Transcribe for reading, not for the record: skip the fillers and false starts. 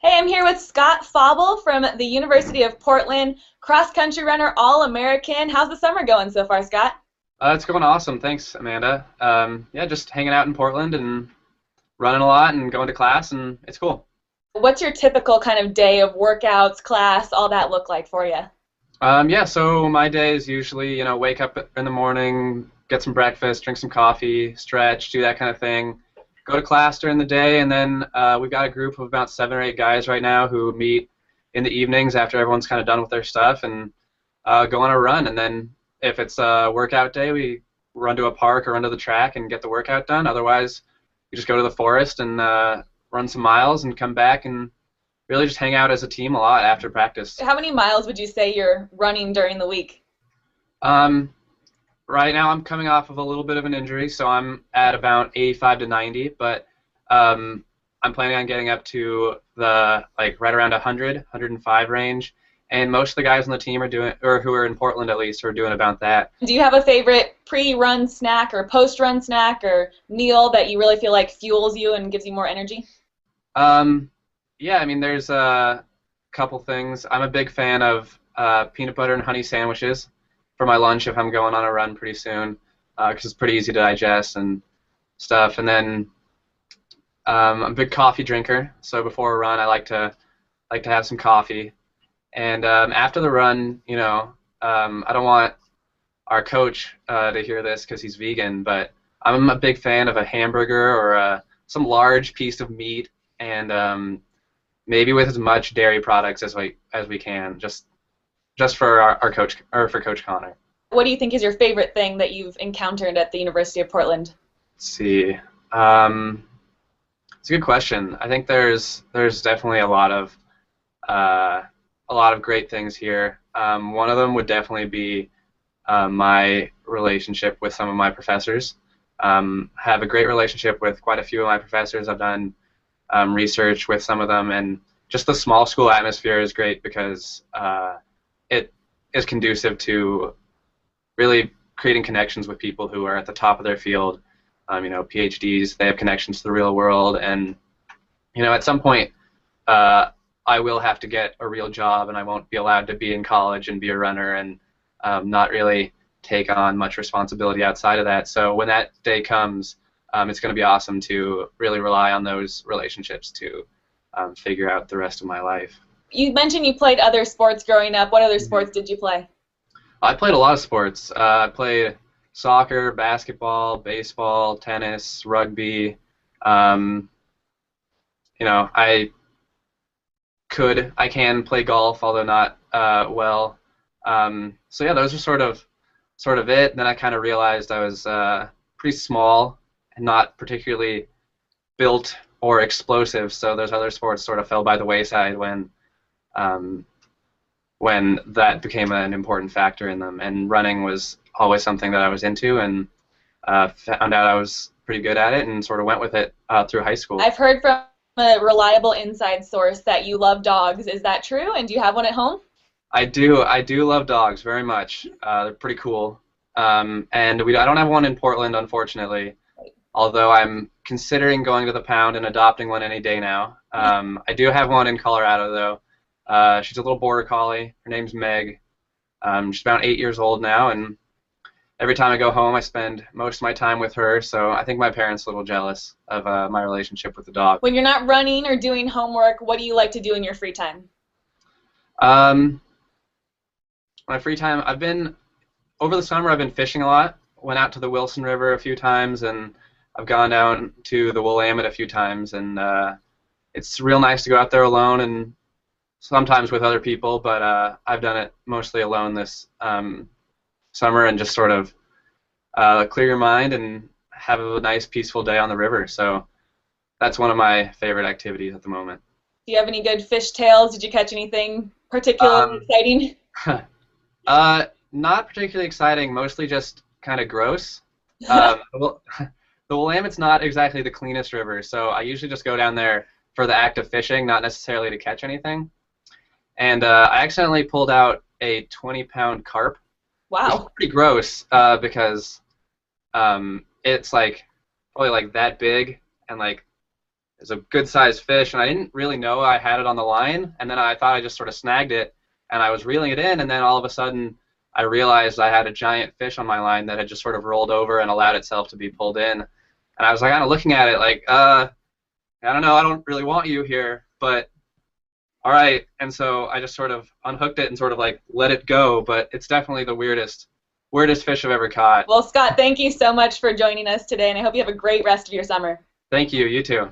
Hey, I'm here with Scott Fauble from the University of Portland, cross-country runner, All-American. How's the summer going so far, Scott? It's going awesome. Thanks, Amanda. Yeah, just hanging out in Portland and running a lot and going to class, and it's cool. What's your typical kind of day of workouts, class, all that look like for you? Yeah, so my day is usually, wake up in the morning, get some breakfast, drink some coffee, stretch, do that kind of thing. Go to class during the day, and then we've got a group of about 7 or 8 guys right now who meet in the evenings after everyone's kind of done with their stuff and go on a run. And then if it's a workout day, we run to a park or run to the track and get the workout done. Otherwise, we just go to the forest and run some miles and come back and really just hang out as a team a lot after practice. How many miles would you say you're running during the week? Um, right now I'm coming off of a little bit of an injury, so I'm at about 85 to 90, but I'm planning on getting up to the right around 100, 105 range, and most of the guys on the team are doing, or who are in Portland at least, are doing about that. Do you have a favorite pre-run snack or post-run snack or meal that you really feel like fuels you and gives you more energy? Um, yeah, I mean, there's a couple things. I'm a big fan of peanut butter and honey sandwiches for my lunch if I'm going on a run pretty soon, because it's pretty easy to digest and stuff. And then I'm a big coffee drinker, so before a run, I like to have some coffee. And after the run, I don't want our coach to hear this because he's vegan, but I'm a big fan of a hamburger or some large piece of meat, and maybe with as much dairy products as we can, just for our coach, or for Coach Connor. What do you think is your favorite thing that you've encountered at the University of Portland? Let's see. It's a good question. I think there's definitely a lot of great things here. One of them would definitely be my relationship with some of my professors. Have a great relationship with quite a few of my professors. I've done research with some of them, and just the small school atmosphere is great because it is conducive to really creating connections with people who are at the top of their field. PhDs, they have connections to the real world, and at some point, I will have to get a real job, and I won't be allowed to be in college and be a runner and not really take on much responsibility outside of that. So when that day comes, it's going to be awesome to really rely on those relationships to figure out the rest of my life. You mentioned you played other sports growing up. What other Mhm. sports did you play? I played a lot of sports. I played soccer, basketball, baseball, tennis, rugby. Um, I can play golf, although not well. So yeah, those are sort of it. And then I kind of realized I was pretty small and not particularly built or explosive. So those other sports sort of fell by the wayside um, when that became an important factor in them. And running was always something that I was into, and found out I was pretty good at it, and sort of went with it through high school. I've heard from a reliable inside source that you love dogs. Is that true? And do you have one at home? I do. I do love dogs very much. They're pretty cool. And I don't have one in Portland, unfortunately, although I'm considering going to the pound and adopting one any day now. I do have one in Colorado, though. She's a little border collie. Her name's Meg. She's about 8 years old now, and every time I go home, I spend most of my time with her, so I think my parents are a little jealous of my relationship with the dog. When you're not running or doing homework, what do you like to do in your free time? Um, my free time, over the summer, I've been fishing a lot. Went out to the Wilson River a few times, and I've gone down to the Willamette a few times, and it's real nice to go out there alone and sometimes with other people, but I've done it mostly alone this summer, and just sort of clear your mind and have a nice peaceful day on the river. So that's one of my favorite activities at the moment. Do you have any good fish tales? Did you catch anything particularly Um, exciting? Not particularly exciting, mostly just kind of gross. Well, the Willamette's not exactly the cleanest river, so I usually just go down there for the act of fishing, not necessarily to catch anything. And I accidentally pulled out a 20-pound carp. It's Wow. pretty gross because it's probably that big, and was a good-sized fish, and I didn't really know I had it on the line, and then I thought I just sort of snagged it, and I was reeling it in, and then all of a sudden I realized I had a giant fish on my line that had just sort of rolled over and allowed itself to be pulled in. And I was like, kind of looking at it like, I don't know, I don't really want you here, but all right. And so I just sort of unhooked it and sort of like let it go, but it's definitely the weirdest fish I've ever caught. Well, Scott, thank you so much for joining us today, and I hope you have a great rest of your summer. Thank you. You too.